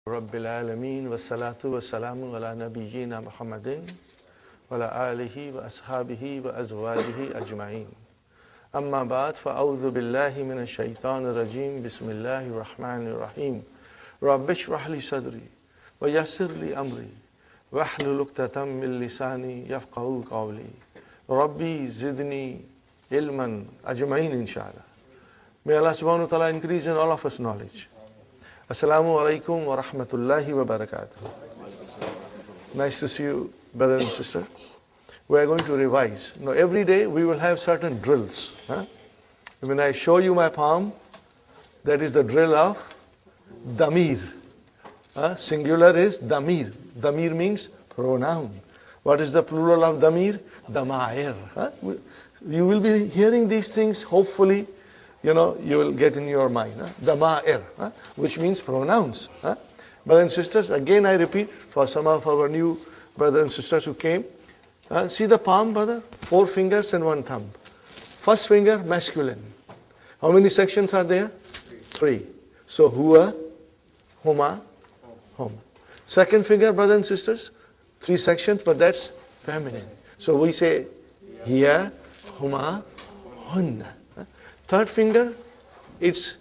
Rabbil Alameen wa salatu wa salamu ala nabiyyina Muhammadin wa ala alihi wa ashabihi wa azwajihi ajma'in. Amma ba'd, fa'awdhu billahi minash shaitanir rajim. Bismillahir rahmanir rahim. Rabbi shrah li sadri wa yassir li amri wahlul 'uqdatam min lisani yafqahu qawli. Rabbi zidni ilman ajma'in inshallah. May Allah subhanahu wa ta'ala increase in all of us knowledge. Assalamu alaikum wa rahmatullahi wa barakatuh. Nice to see you, brother and sister. We are going to revise. Now, every day we will have certain drills. When I show you my palm, that is the drill of damir. Singular is damir. Damir means pronoun. What is the plural of damir? Damair. You will be hearing these things, hopefully. You will get in your mind. Dama'ir, which means pronouns. Brothers and sisters, again I repeat, for some of our new brothers and sisters who came, see the palm, brother? 4 fingers and 1 thumb. First finger, masculine. How many sections are there? 3. So, huwa, huma, hum. Second finger, brothers and sisters, 3 sections, but that's feminine. So, we say, hiya, huma, hunna. Third finger, it's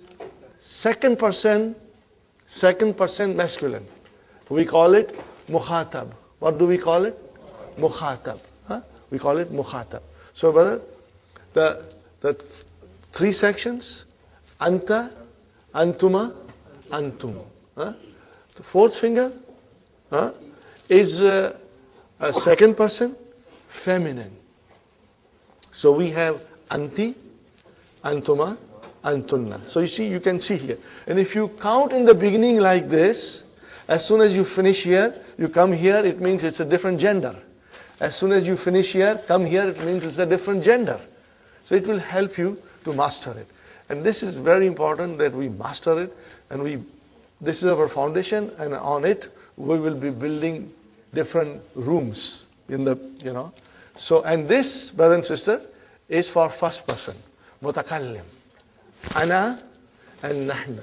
second person masculine. We call it mukhatab. What do we call it? Mukhatab. We call it mukhatab. So, brother, the 3 sections, anta, antuma, antum. The fourth finger is a second person, feminine. So we have anti, antuma, antunna. So you can see here. And if you count in the beginning like this, as soon as you finish here, you come here, it means it's a different gender. As soon as you finish here, come here, it means it's a different gender. So it will help you to master it. And this is very important that we master it. And this is our foundation, and on it, we will be building different rooms in the, So, and this, brother and sister, is for first person. Mutakallim. Ana and nahnu.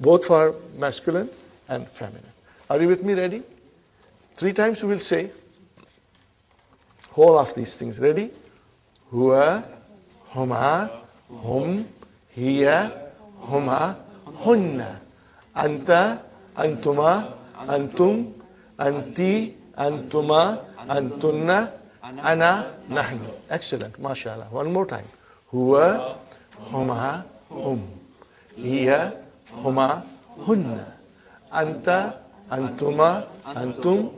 Both for masculine and feminine. Are you with me? Ready? 3 times we will say whole of these things. Ready? Huwa, huma, hum, hiya, huma, hunna. Anta, antuma, antum, anti, antuma, antunna, ana, nahnu. Excellent. MashaAllah. One more time. Huwa, huma, hum. Hiya, huma, hunna. Anta, antuma, antum,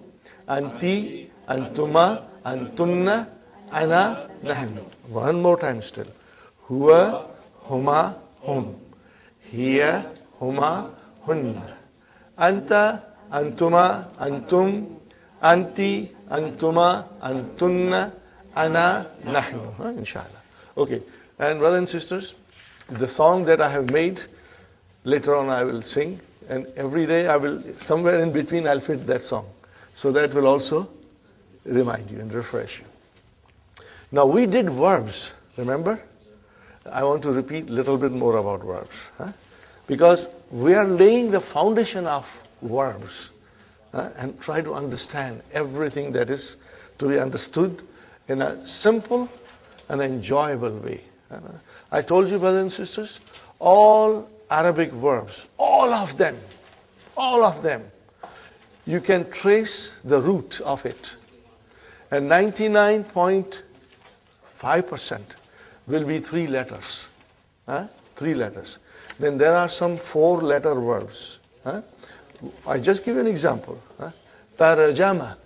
anti, antuma, antunna, ana, nahnu. One more time still. Huwa, huma, hum. Hiya, huma, hunna. Anta, antuma, antum, anti, antuma, antunna, ana, nahnu. Inshallah. Okay. And brothers and sisters, the song that I have made, later on I will sing, and every day I will, somewhere in between I'll fit that song. So that will also remind you and refresh you. Now we did verbs, remember? I want to repeat a little bit more about verbs. Because we are laying the foundation of verbs and try to understand everything that is to be understood in a simple and enjoyable way. I told you, brothers and sisters, all Arabic verbs, all of them, you can trace the root of it. And 99.5% will be 3 letters. 3 letters. Then there are some 4-letter verbs. I just give you an example. Tarajama.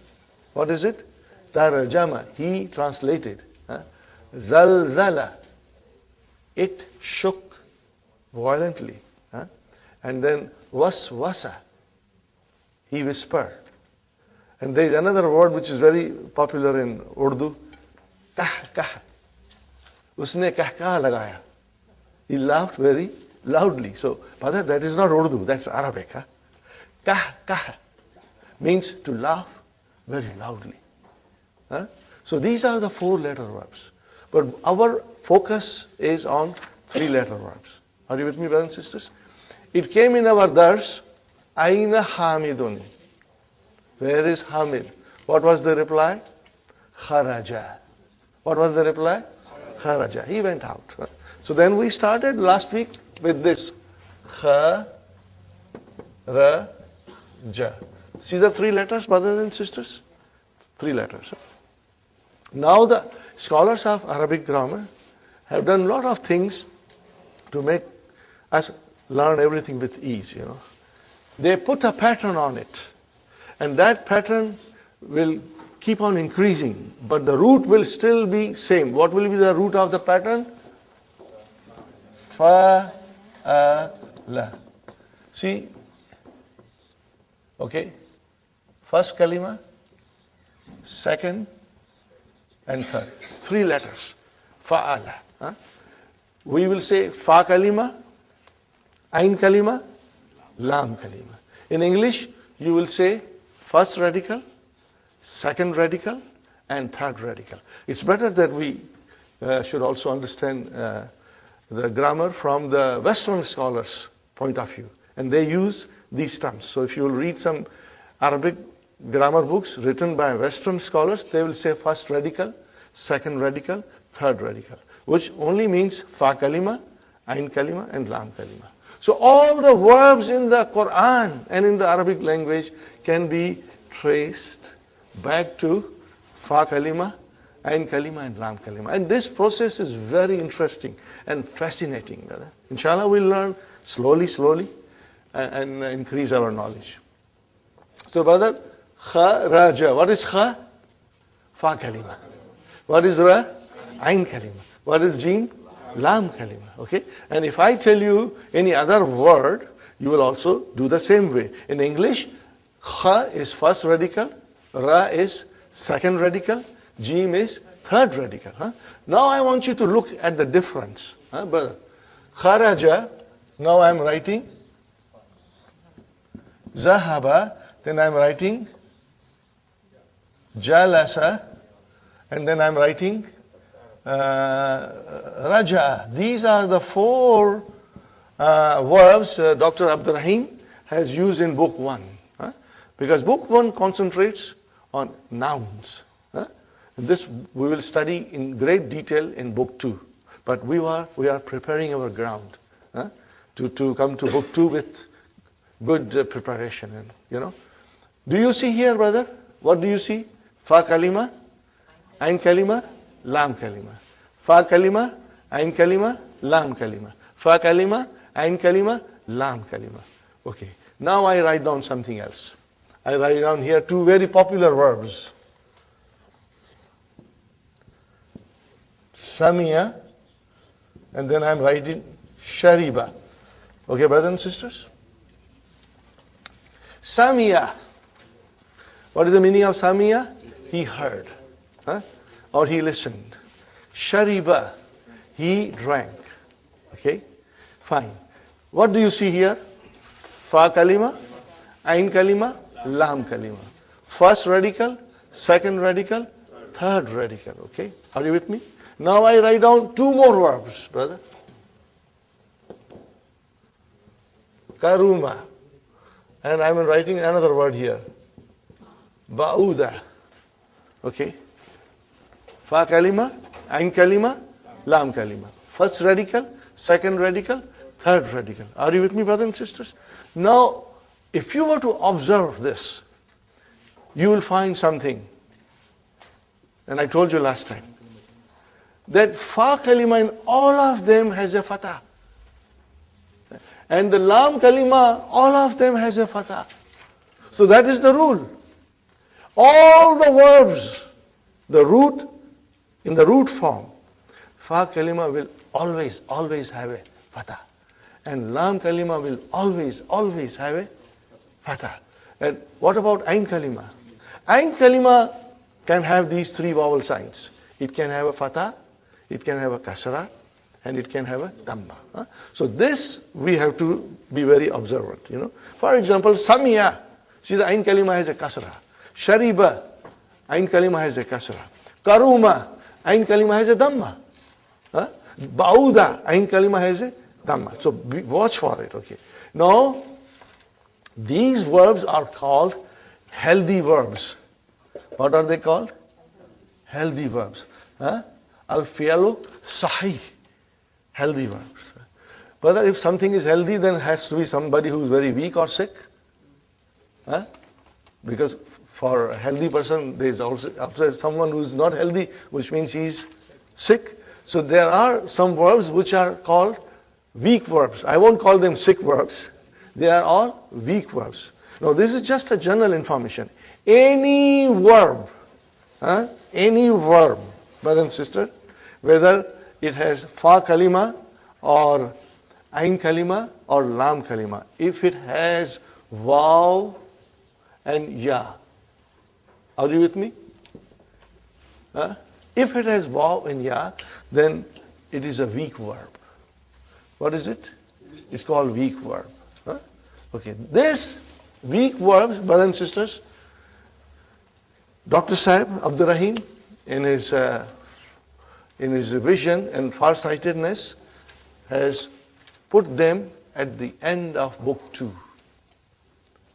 What is it? Tarajama. He translated. Zalzala. It shook violently. And then waswasa. He whispered. And there is another word which is very popular in Urdu. Kah. Usne kah lagaya. He laughed very loudly. So, brother, that is not Urdu, that's Arabic. Kah means to laugh very loudly. So these are the 4-letter verbs. But our focus is on 3-letter verbs. Are you with me, brothers and sisters? It came in our dars Aina Hamidun? Where is Hamid? What was the reply? Kharaja. What was the reply? Kharaja. He went out. So then we started last week with this. Kharaja. See the three letters, brothers and sisters? Three letters. Now the scholars of Arabic grammar have done a lot of things to make us learn everything with ease, They put a pattern on it. And that pattern will keep on increasing. But the root will still be same. What will be the root of the pattern? Fa, la. See? Okay. First kalima, second, and third. Three letters. Fa'ala. We will say fa kalima, ain kalima, lam kalima. In English, you will say first radical, second radical, and third radical. It's better that we should also understand the grammar from the Western scholars' point of view. And they use these terms. So if you will read some Arabic grammar books written by Western scholars, they will say first radical, second radical, third radical, which only means fa kalima, ain kalima, and lam kalima. So all the verbs in the Quran and in the Arabic language can be traced back to fa kalima, ain kalima, and lam kalima. And this process is very interesting and fascinating, brother. Inshallah, we'll learn slowly, and increase our knowledge. So, brother, kharaja. What is kha? Fa kalima. What is ra? Ain kalima. What is jim? Lam kalima. Okay? And if I tell you any other word, you will also do the same way. In English, kha is first radical, ra is second radical, jim is third radical. Now I want you to look at the difference. Brother, kharaja, now I am writing zahaba, then I am writing jalasa, and then I am writing raja. These are the four verbs Dr. Abdurrahim has used in book 1. Because book 1 concentrates on nouns. This we will study in great detail in book 2. But we are preparing our ground to come to book 2 with good preparation. And, do you see here, brother? What do you see? Fa kalima, ain kalima, lam kalima. Fa kalima, ain kalima, lam kalima. Fa kalima, ain kalima, lam kalima. Okay. Now I write down something else. I write down here two very popular verbs. Samia, and then I am writing shariba. Okay, brothers and sisters? Samia. What is the meaning of Samia? He heard. Or he listened. Shariba. He drank. Okay? Fine. What do you see here? Fa kalima, ain kalima, lam kalima. First radical, second radical, third radical. Okay? Are you with me? Now I write down two more verbs, brother. Karuma. And I'm writing another word here. Ba'uda. Okay? Fa kalima, ain kalima, lam kalima. First radical, second radical, third radical. Are you with me, brothers and sisters? Now, if you were to observe this, you will find something. And I told you last time. That fa kalima in all of them has a fatah. And the lam kalima, all of them has a fatah. So that is the rule. All the verbs, the root, in the root form, fa kalima will always have a fatah. And lam kalima will always have a fatah. And what about ain kalima? Ain kalima can have these three vowel signs. It can have a fatah, it can have a kasra, and it can have a dhamma. So this we have to be very observant. For example, samia. See, the ain kalima has a kasra. Shariba, ain kalima has a kasra. Karuma, ain kalima has a dhamma. Ba'uda, ain kalima has a dhamma. So watch for it. Okay. Now, These verbs are called healthy verbs. What are they called? Healthy verbs. Al-fi'lu sahih. Healthy verbs. Whether if something is healthy, then it has to be somebody who is very weak or sick. Because for a healthy person, there is also someone who is not healthy, which means he is sick. So there are some verbs which are called weak verbs. I won't call them sick verbs. They are all weak verbs. Now this is just a general information. Any verb, brother and sister, whether it has fa kalima or ain kalima or lam kalima, if it has waw and ya, are you with me? If it has waw and ya, then it is a weak verb. What is it? It's called weak verb. Okay, this weak verbs, brothers and sisters, Dr. Saib Abdur Rahim, in his vision and farsightedness, has put them at the end of book 2.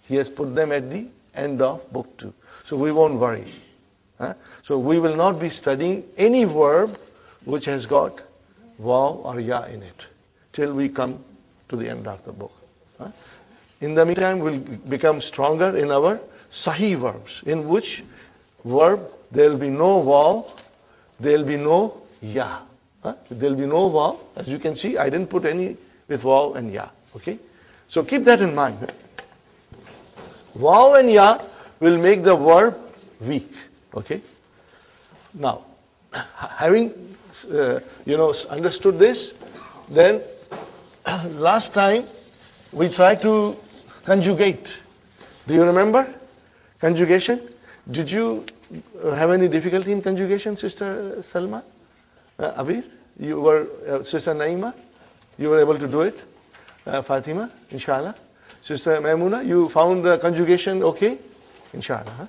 He has put them at the end of book 2. So we won't worry. So we will not be studying any verb which has got waw or ya in it till we come to the end of the book. In the meantime, we'll become stronger in our sahih verbs, in which verb there will be no waw, there will be no ya. There will be no waw. As you can see, I didn't put any with waw and ya. Okay? So keep that in mind. Waw and ya will make the verb weak. Okay? Now, having understood this, then last time we tried to conjugate. Do you remember conjugation? Did you have any difficulty in conjugation, Sister Salma? Abir? You were, Sister Naima? You were able to do it? Fatima? Inshallah. Sister Maimuna, you found conjugation okay? Inshallah.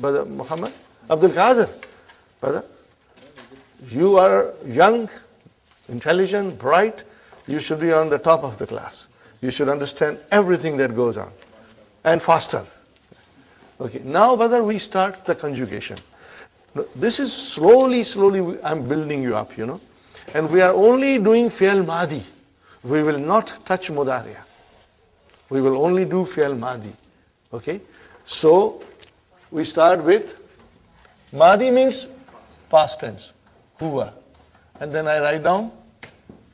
Brother Muhammad? Abdul Qadir? Brother? You are young, intelligent, bright. You should be on the top of the class. You should understand everything that goes on. And faster. Okay, now brother, we start the conjugation. This is slowly, I'm building you up, And we are only doing fi'l madi. We will not touch mudariya. We will only do fi'l madi. Okay? So, we start with, madi means past tense. Huwa. And then I write down,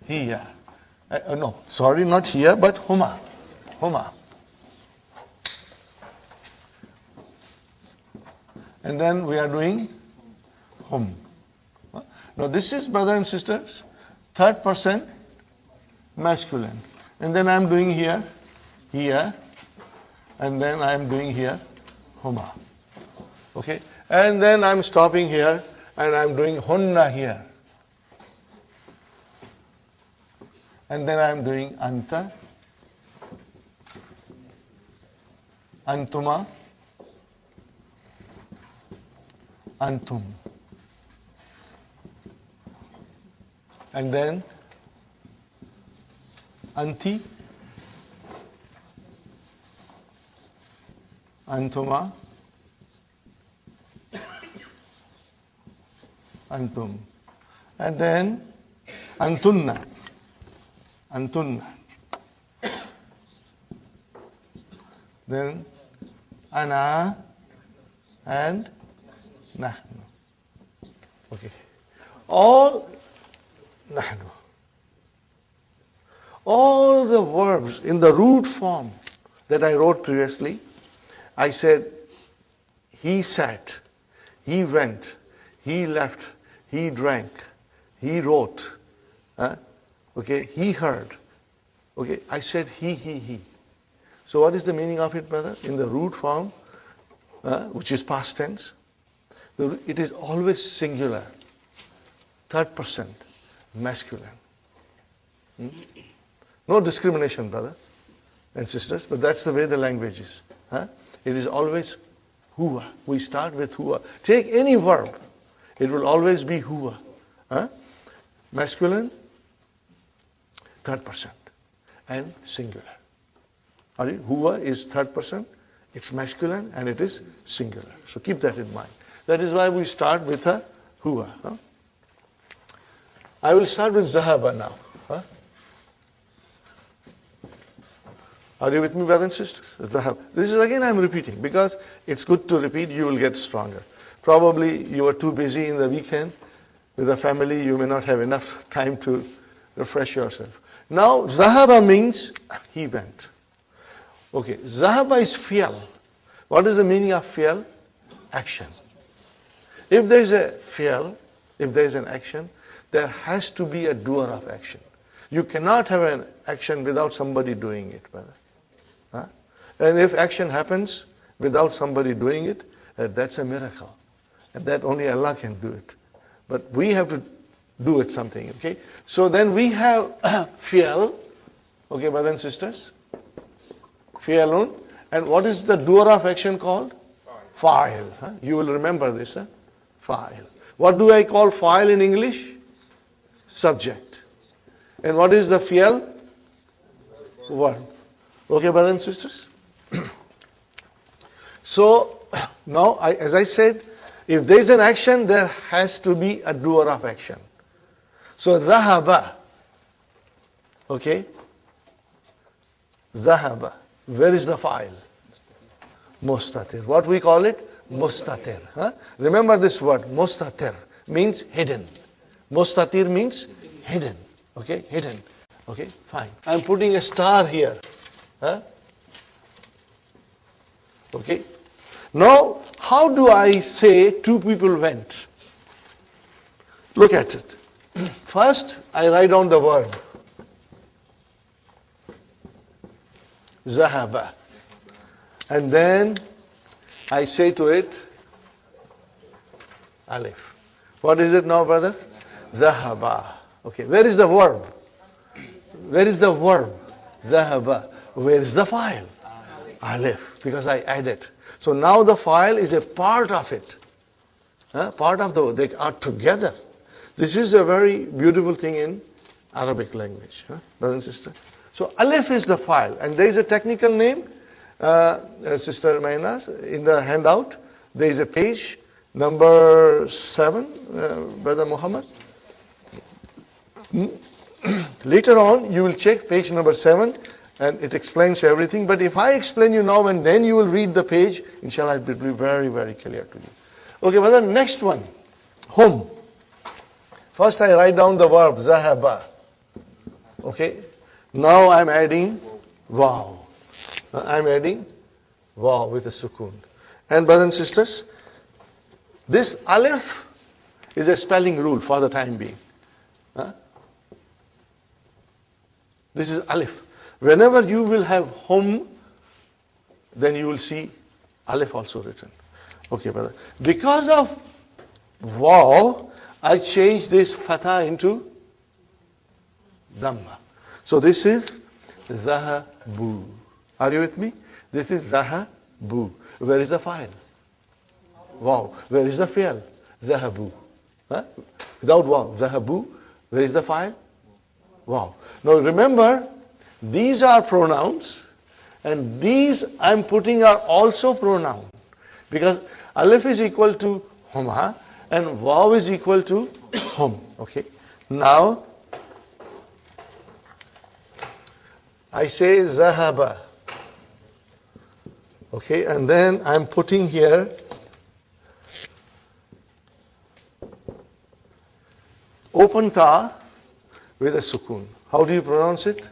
hiya. No, sorry, not here, but huma. Huma. And then we are doing hum. Now this is, brothers and sisters, third person masculine. And then I am doing here, and then I am doing here, huma. Okay? And then I am stopping here, and I am doing hunna here. And then I am doing anta, antuma, antum. And then anti, antuma, antum. And then antunna. Antunna. Then ana and nahnu. Okay. All nahnu. All the verbs in the root form that I wrote previously, I said he sat, he went, he left, he drank, he wrote. Okay, he heard. Okay, I said he. So what is the meaning of it, brother? In the root form, which is past tense, it is always singular. Third person, masculine. No discrimination, brother and sisters, but that's the way the language is. It is always huwa. We start with huwa. Take any verb, it will always be huwa. Masculine, third person, and singular. Huwa is third person, it's masculine and it is singular. So keep that in mind. That is why we start with a huwa. I will start with zahaba now. Are you with me, brothers and sisters? This is again I'm repeating because it's good to repeat, you will get stronger. Probably you are too busy in the weekend with the family, you may not have enough time to refresh yourself. Now, zahaba means he went. Okay, zahaba is fi'al. What is the meaning of fi'al? Action. If there is a fi'al, if there is an action, there has to be a doer of action. You cannot have an action without somebody doing it, brother. And if action happens without somebody doing it, that's a miracle. And that only Allah can do it. But we have to do it something, okay? So then we have fi'al, okay, brothers and sisters? Fi'alun. And what is the doer of action called? Fa'il. You will remember this, Fa'il. What do I call fa'il in English? Subject. And what is the fi'al? Verb. Okay, brothers and sisters? So, now, as I said, if there is an action, there has to be a doer of action. So, dhahaba. Okay? Dhahaba. Where is the fa'il? Mustatir. What we call it? Mustatir. Remember this word, mustatir, means hidden. Mustatir means hidden. Okay, hidden. Okay, fine. I'm putting a star here. Okay. Now, how do I say two people went? Look at it. First, I write down the verb. Zahaba. And then I say to it, alif. What is it now, brother? Zahaba. Okay, where is the verb? Where is the verb? Zahaba. Where is the file? Alif, because I added. So now the file is a part of it. Part of the, they are together. This is a very beautiful thing in Arabic language, brothers and sisters. So alif is the file, and there is a technical name, Sister Mainas, in the handout. There is a page, number 7, Brother Muhammad. Later on, you will check page number 7, and it explains everything. But if I explain you now and then you will read the page, inshallah, it will be very, very clear to you. Okay, brother, next one, hum. First I write down the verb, zahaba. Okay, now I'm adding wow. I'm adding wow with a sukoon. And brothers and sisters, this alif is a spelling rule for the time being. This is alif. Whenever you will have hum, then you will see alif also written. Okay, brother. Because of wow, I changed this fatha into dhamma. So this is zahabu. Are you with me? This is zahabu. Where is the file? Wow. Where is the fi'al? Zahabu. Without wow. Zahabu. Where is the file? Wow. Now remember, these are pronouns, and these I'm putting are also pronoun, because alif is equal to huma and waw is equal to hum. Okay. Now I say zahaba. Okay, and then I'm putting here open ta with a sukoon. How do you pronounce it?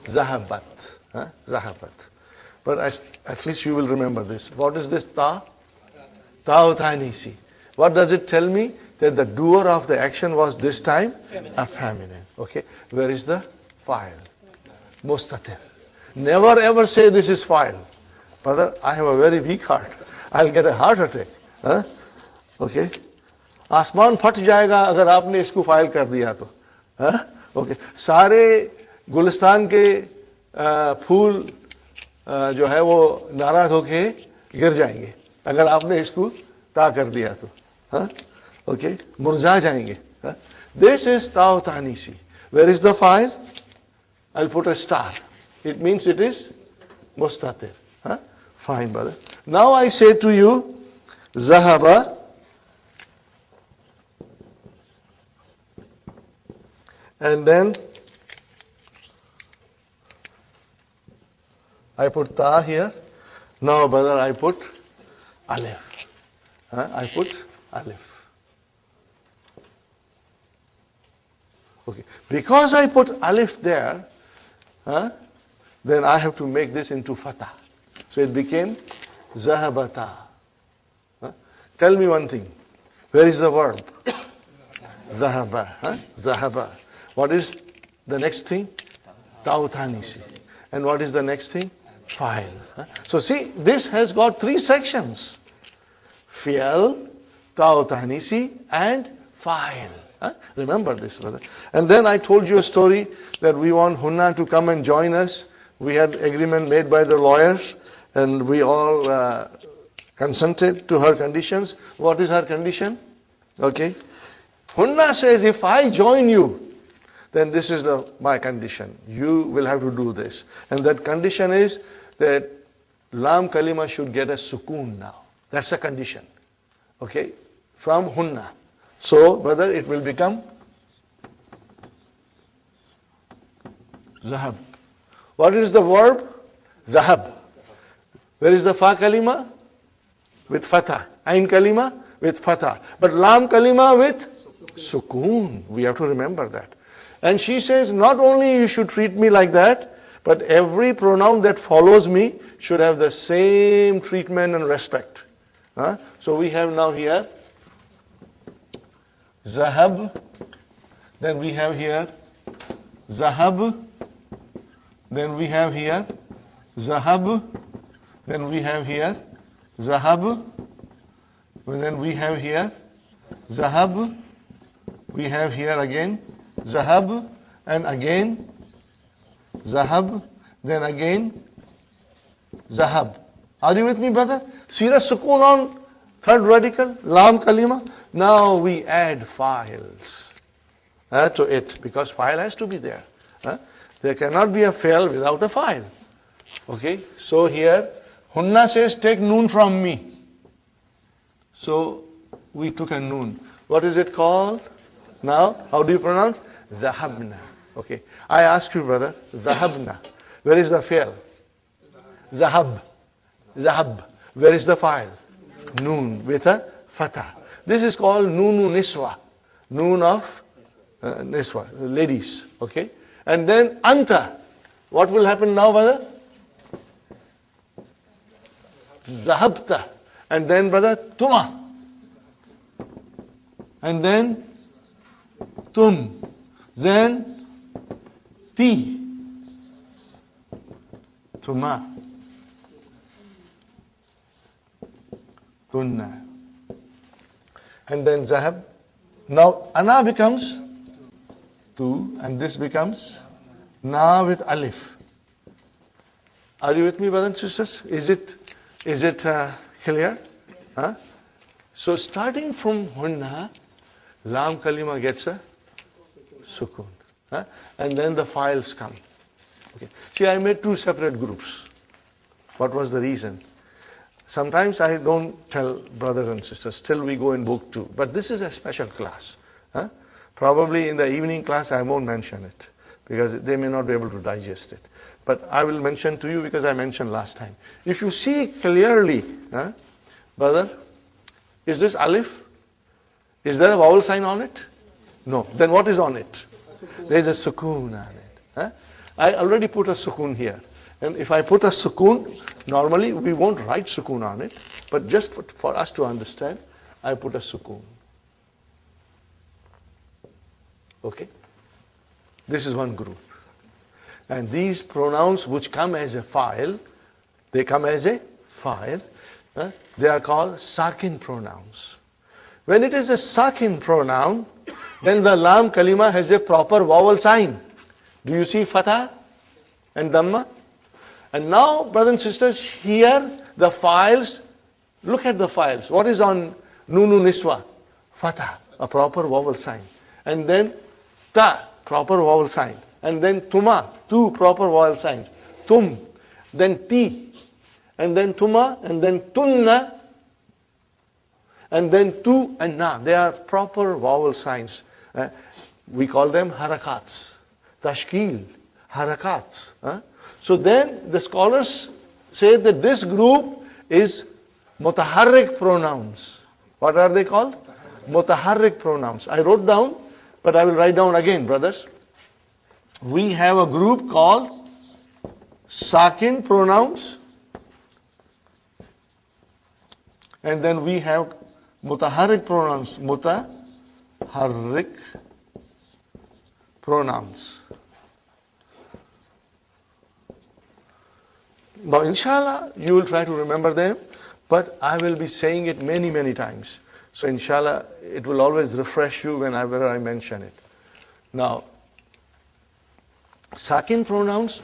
Zahabat. Zahabat. But at least you will remember this. What is this ta? Ta'utanisi. What does it tell me? That the doer of the action was this time a feminine. Okay. Where is the file? Mustatir. Never ever say this is file. Brother, I have a very weak heart. I'll get a heart attack. Okay. आसमान फट जाएगा अगर आपने इसको file कर दिया तो. Okay. सारे गुलिस्तान के फूल जो है वो नाराज होके गिर जाएंगे अगर आपने इसको ता कर दिया तो. ओके. मुरझा जाएंगे. This is Ta'u Tanisi. Where is the file? I'll put a star. It means it is mustatir. Huh? Fine, brother. Now I say to you, zahaba. And then I put ta here. Now, brother, I put alif. I put alif. Okay. Because I put alif there, then I have to make this into fatah. So it became zahabata. Tell me one thing. Where is the verb? Zahaba. Zahaba. What is the next thing? Tautanisi. And what is the next thing? File. So see, this has got three sections. Fi'al, Tautanisi, and file. Remember this, brother. And then I told you a story that we want Hunna to come and join us. We had agreement made by the lawyers, and we all consented to her conditions. What is her condition? Okay. Hunna says, if I join you, then this is my condition. You will have to do this. And that condition is that lam kalima should get a sukoon now. That's a condition. Okay? From Hunna. So, brother, it will become zahab. What is the verb? Zahab. Where is the fa kalima? With fatah. Ain kalima? With fatah. But lam kalima with sukoon. We have to remember that. And she says, not only you should treat me like that, but every pronoun that follows me should have the same treatment and respect. So we have now here zahab, then we have here zahab, then we have here zahab, then we have here zahab, then we have here zahab, we have here again zahab, and again zahab, then again zahab. Are you with me, brother? See the sukoon on third radical, lam kalima. Now we add files to it, because file has to be there. There cannot be a fail without a file. Okay, so here Hunna says, take noon from me. So we took a noon. What is it called? Now, how do you pronounce? Zahabna. Okay. I ask you, brother, Zahabna. Where is the fail? Zahab. Zahab. Where is the file? Noon with a fatah. This is called Nunu Niswa. Noon of Niswa, ladies. Okay. And then Anta. What will happen now, brother? Zahabta. And then, brother, Tuma. And then Tum. Then Ti. Tuma. Tunna. And then Zahab. Now Ana becomes Tu, and this becomes Na with Alif. Are you with me, brothers and sisters? Is it clear? So starting from Hunna, Lam Kalima gets a Sukun. And then the files come. Okay. See, I made two separate groups. What was the reason? Sometimes I don't tell brothers and sisters till we go in book 2. But this is a special class. Probably in the evening class I won't mention it, because they may not be able to digest it. But I will mention to you because I mentioned last time. If you see clearly, brother, is this alif? Is there a vowel sign on it? No. Then what is on it? There is a sukoon on it. I already put a sukoon here. And if I put a sukoon, normally we won't write sukoon on it, but just for us to understand, I put a sukoon. Okay? This is one group. And these pronouns which come as a file, they come as a file. They are called sakin pronouns. When it is a sakin pronoun, then the lam kalima has a proper vowel sign. Do you see fatah and dhamma? And now, brothers and sisters, here the files, look at the files. What is on Nunu Niswa? Fatah, a proper vowel sign. And then ta, proper vowel sign. And then tuma, two proper vowel signs. Tum. then ti, and then tuma, and then tunna, and then tu and na. They are proper vowel signs. We call them harakats. Tashkil, harakats. So then the scholars say that this group is mutaharrik pronouns. What are they called? Mutaharrik pronouns. I wrote down, but I will write down again, brothers. We have a group called sakin pronouns, and then we have mutaharrik pronouns. Mutaharrik pronouns. Now, inshallah, you will try to remember them, but I will be saying it many, many times. So, inshallah, it will always refresh you whenever I mention it. Now, sakin pronouns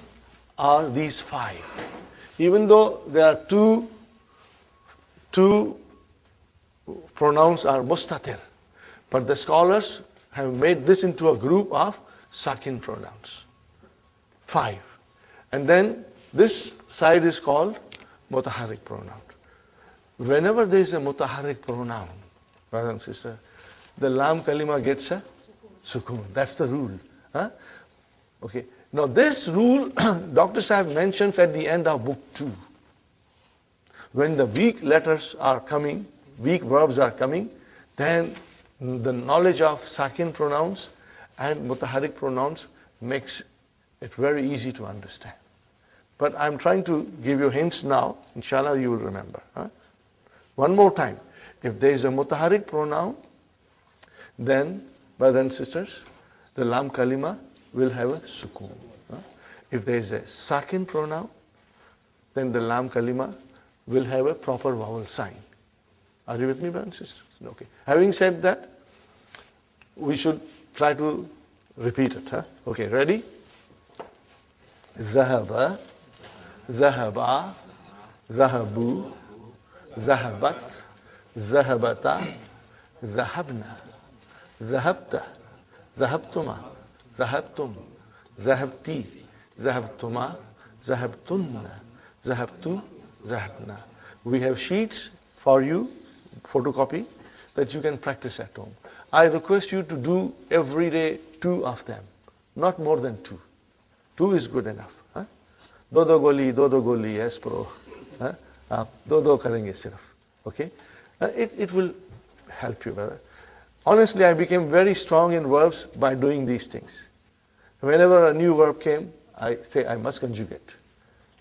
are these 5. Even though there are two pronouns are mustatir, but the scholars have made this into a group of sakin pronouns. 5. And then this side is called mutaharrik pronoun. Whenever there is a mutaharrik pronoun, brothers and sisters, the lam kalima gets a sukoon. That's the rule. Okay. Now this rule, Dr. Sahib mentions at the end of book 2. When the weak letters are coming, weak verbs are coming, then the knowledge of sakin pronouns and mutaharrik pronouns makes it very easy to understand. But I'm trying to give you hints now. Inshallah, you will remember. One more time. If there is a mutaharrik pronoun, then, brothers and sisters, the lam kalima will have a sukoon. If there is a sakin pronoun, then the lam kalima will have a proper vowel sign. Are you with me, brothers and sisters? Okay. Having said that, we should try to repeat it. Okay, ready? Zahaba, zahaba, zahabu, zahabat, zahabata, zahabna, zahabta, zahabtuma, zahabtum, zahabti, zahabtuma, zahabtunna, zahabtu, zahabna. We have sheets for you, photocopy, that you can practice at home. I request you to do every day 2 of them, not more than 2. 2 is good enough. Do goli, yes, pro. Do karenge sirf. Okay? It will help you, brother. Honestly, I became very strong in verbs by doing these things. Whenever a new verb came, I say I must conjugate.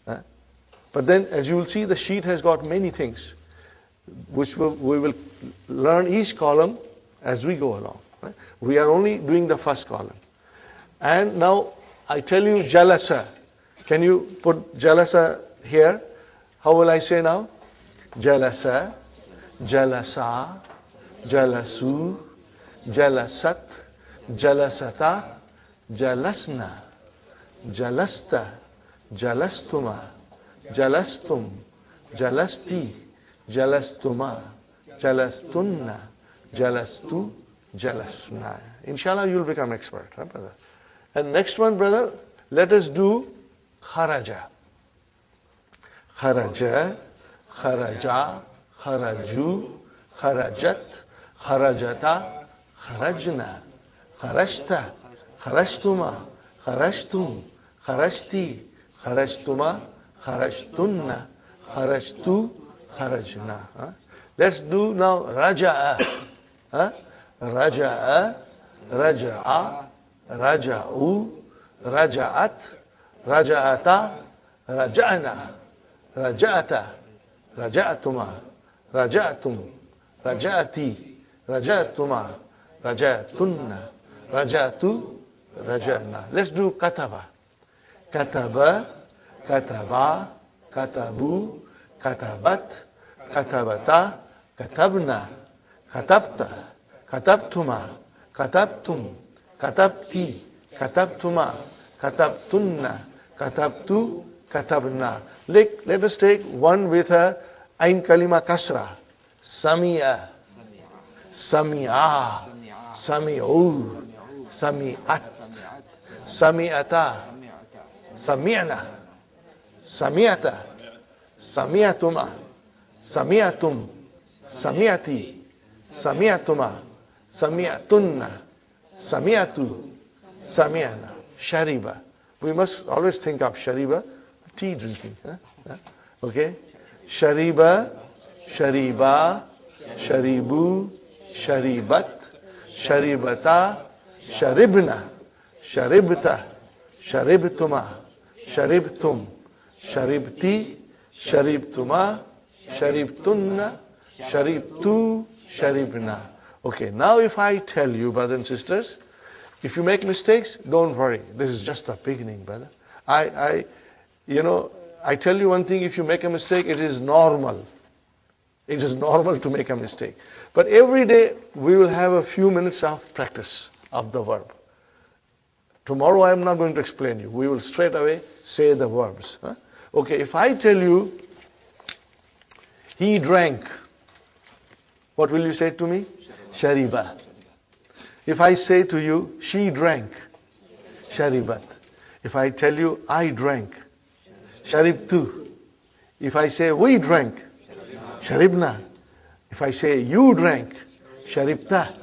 But then, as you will see, the sheet has got many things, which we will learn each column as we go along. We are only doing the first column. And now, I tell you jalasa. Can you put jalasa here? How will I say now? Jalasa, jalasa, jalasu, jalasat, jalasata, jalasna, jalasta, jalastuma, jalastum, jalasti, jalastuma, jalastunna, jalastu, jalasna. Inshallah, you will become expert, brother. And next one, brother, let us do kharaja. Kharaja, kharaja, kharaju, kharajat, kharajata, kharajna, kharajta, kharajtuma, kharajtum, kharajti, kharajtuma, kharajtunna, kharajtu, kharajna. Let's do now raja'a. Raja'a, raja'a, raja'u, raja'at, raja'ata, raja'na, raja'ata, raja'tuma, raja'tum, raja'ati, raja'tuma, raja'tunna, raja'tu, raja'na. Let's do kataba. Kataba, kataba, katabu, katabat, katabata, katabna, katabta, katabtuma, katabtum, katabti, katabtuma, katabtunna, katabtu, katabna. Let us take one with a ain kalima kasra. Sami'a, sami'a, sami'u, sami'at, sami'ata, sami'na, Sami'ata, sami'atuma, sami'atum, sami'ati, sami'atuma, sami'atunna, sami'atu, sami'ana. Shariba. We must always think of shariba, tea drinking. Okay? Shariba, shariba, sharibu, sharibat, sharibata, sharibna, sharibta, sharibtuma, sharibtum, sharibti, sharibtuma, sharibtunna, sharibtu, sharibna. Okay, now if I tell you, brothers and sisters, if you make mistakes, don't worry. This is just the beginning, brother. I tell you one thing, if you make a mistake, it is normal. It is normal to make a mistake. But every day, we will have a few minutes of practice of the verb. Tomorrow, I am not going to explain you. We will straight away say the verbs. Okay, if I tell you, he drank, what will you say to me? Shariba. If I say to you, she drank, sharibat. If I tell you, I drank, sharibtu. If I say, we drank, sharibna. If I say, you drank, sharibta.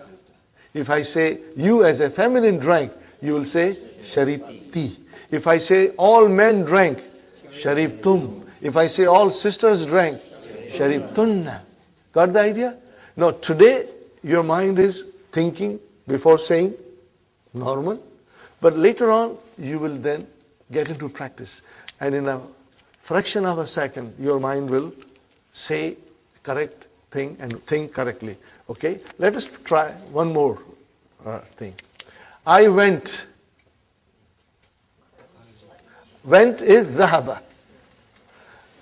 If I say, you as a feminine drank, you will say, sharibti. If I say, all men drank, sharibtum. If I say, all sisters drank, sharibtunna. Got the idea? Now, today, your mind is thinking before saying normal, but later on, you will then get into practice. And in a fraction of a second, your mind will say correct thing and think correctly. Okay? Let us try one more thing. I went. Went is dhahaba.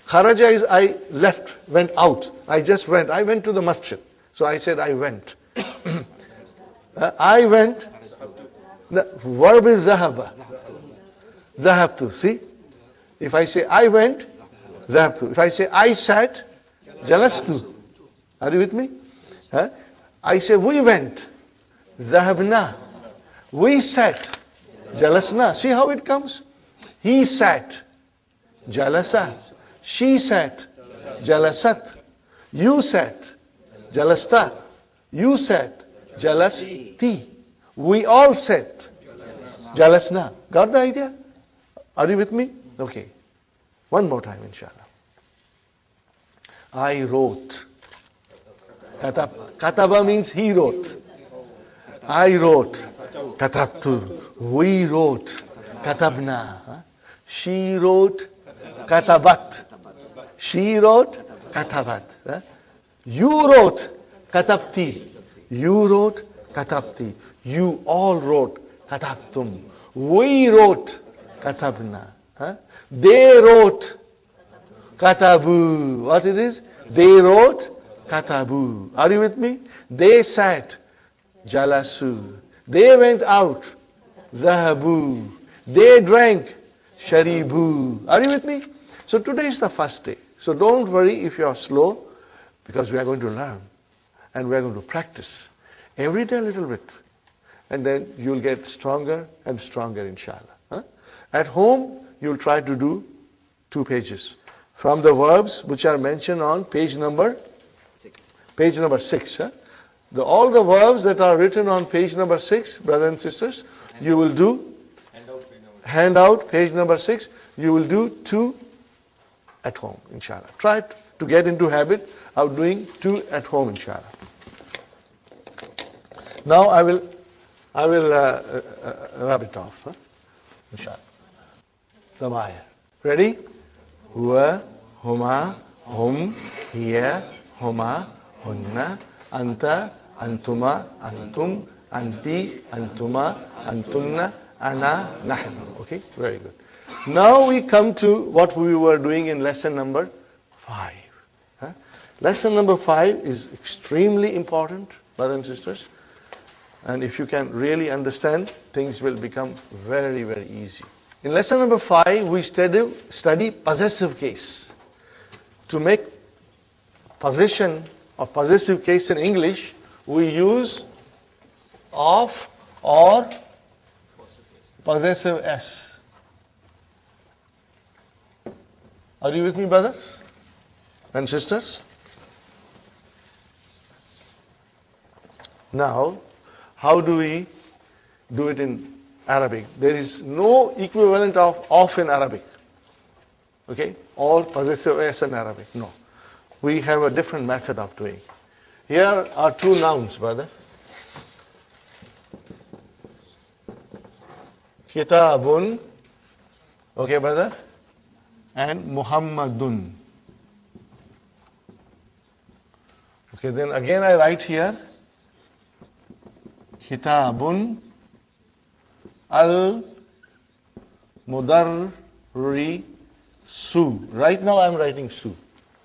Kharaja is I left, went out. I just went. I went to the masjid. So I said I went. I went. The verb is dhahaba. Dhahabtu. See? If I say I went, dhahabtu. If I say I sat, jalastu. Are you with me? I say we went, dhahabna. We sat, jalasna. See how it comes? He sat, jalasa. She sat, jalasat. You sat, jalasta. You sat, jalasti. We all sat, jalasna. Got the idea? Are you with me? Okay. One more time, inshallah. I wrote. Kataba means he wrote. I wrote. Katabtu. We wrote. Katabna. She wrote. Katabat. She wrote. Katabat. You wrote. Katabti. You wrote. Katabti. You all wrote. Katabtum. We wrote. Katabna. They wrote. Katabu. What it is? They wrote. Katabu. Are you with me? They sat. Jalasu. They went out. Dhahabu. They drank. Sharibu. Are you with me? So today is the first day. So don't worry if you are slow, because we are going to learn and we are going to practice every day a little bit. And then you'll get stronger and stronger, inshallah. At home, you'll try to do 2 pages from the verbs which are mentioned on page number 6. All the verbs that are written on page number 6, brothers and sisters, you will do handout page number 6. You will do 2 at home, inshallah. Try to get into habit of doing 2 at home, inshallah. Now I will rub it off, inshallah. The Maya. Ready? Huwa, huma, hum, hiya, huma, hunna, anta, antuma, antum, anti, antuma, antunna, ana, nahnu. Okay? Very good. Now we come to what we were doing in lesson number 5. Lesson number 5 is extremely important, brothers and sisters. And if you can really understand, things will become very, very easy. In lesson number 5, we study possessive case. To make possession or possessive case in English, we use of or possessive s. Are you with me, brothers and sisters? Now, how do we do it in Arabic? There is no equivalent of in Arabic. Okay? Or possessive s in Arabic. No. We have a different method of doing. Here are two nouns, brother. Kitabun. Okay, brother? And Muhammadun. Okay, then again I write here Kitabun al-Mudarrisu. Right now I am writing Su.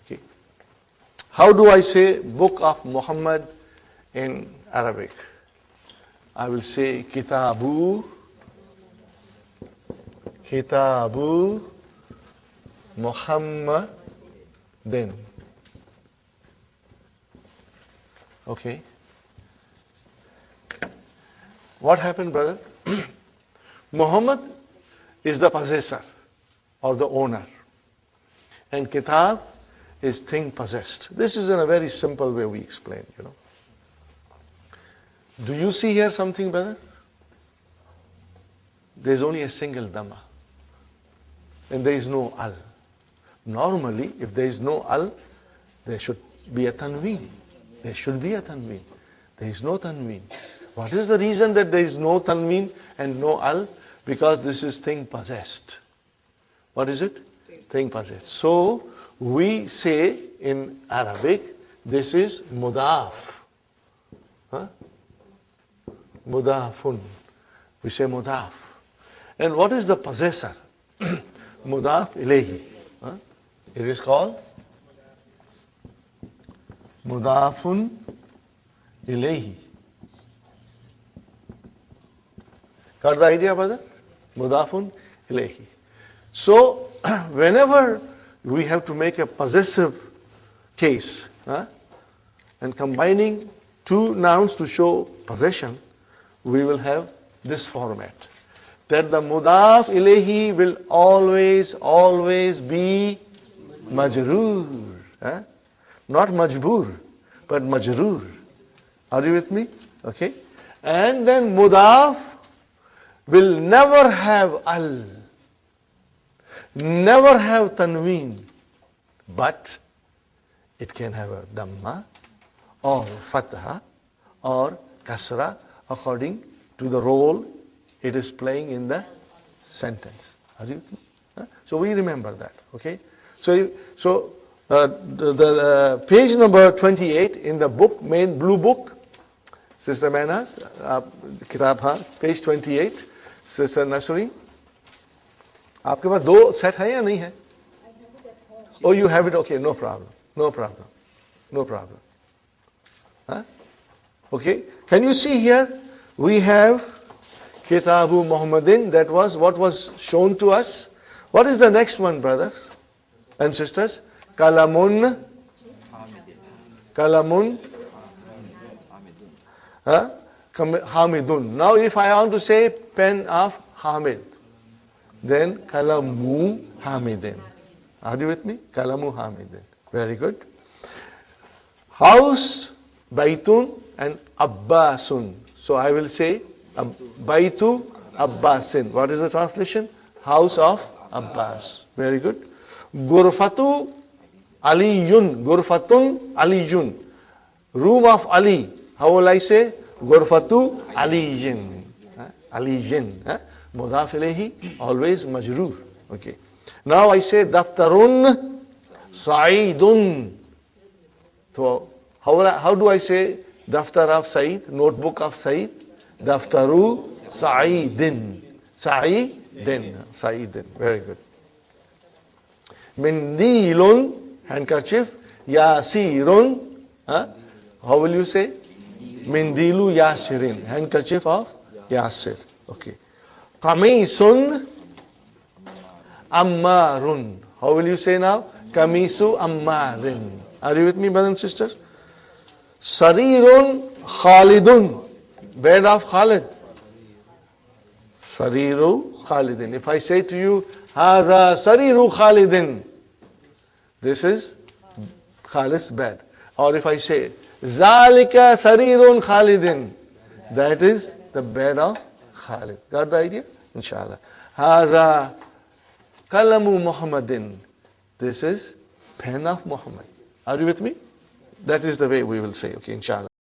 Okay. How do I say book of Muhammad in Arabic? I will say Kitabu Muhammadin. Okay. What happened, brother? Muhammad is the possessor or the owner. And Kitab is thing possessed. This is in a very simple way we explain, Do you see here something, brother? There is only a single Dhamma. And there is no Al. Normally, if there is no Al, there should be a Tanween. There should be a Tanween. There is no Tanween. What is the reason that there is no Tanween and no Al? Because this is thing possessed. What is it? Thing possessed. So, we say in Arabic, this is Mudaf. Mudafun. We say Mudaf. And what is the possessor? Mudaf ilayhi. It is called Mudafun ilayhi. Got the idea, brother? Mudafun ilayhi. So, whenever we have to make a possessive case, and combining two nouns to show possession, we will have this format. That the mudaf ilayhi will always be majroor. Not majboor, but majroor. Are you with me? Okay. And then mudaf will never have al, never have tanween, but it can have a dhamma or fatha or kasra according to the role it is playing in the sentence. Are you with me? So we remember that. Okay. So the page number 28 in the book, main blue book, Sister Manas, Kitab page 28, Sister Nasri. आपके पास दो set है या नहीं है? Oh, you have it. Okay, no problem. Okay, can you see here? We have Kitabu Muhammadin. That was what was shown to us. What is the next one, brothers and sisters? Kalamun. Hamidun. Now if I want to say pen of Hamid, then Kalamu Hamidin. Are you with me? Kalamu Hamidin. Very good. House, Baitun and Abbasun. So I will say Baitu Abbasin. What is the translation? House of Abbas. Very good. Gurfatu Aliyun. Gurfatun Aliyun. Room of Ali. How will I say? Gurfatu Aliyin. Aliyin. Mudaf ilayhi, always majroor. Okay. Now I say Daftarun Sa'idun. So how do I say Daftar of Sa'id? Notebook of Sa'id? Daftaru Sa'idin. Sa'idin. Very good. Mindilun, handkerchief. Yasirun. How will you say? Mindilu Yasirin. Handkerchief of Yasir. Okay. Kamisun Ammarun. How will you say now? Kamisu Ammarin. Are you with me, brothers and sisters? Sarirun Khalidun. Bed of Khalid. Sariru Khalidin. If I say to you, Hadha Sariru Khalidin, This is Khalid's bed. Or if I say, Zalika sarirun Khalidin, that is the bed of Khalid. Got the idea? Inshallah. Hadha kalamu Muhammadin. This is pen of Muhammad. Are you with me? That is the way we will say, okay, inshallah.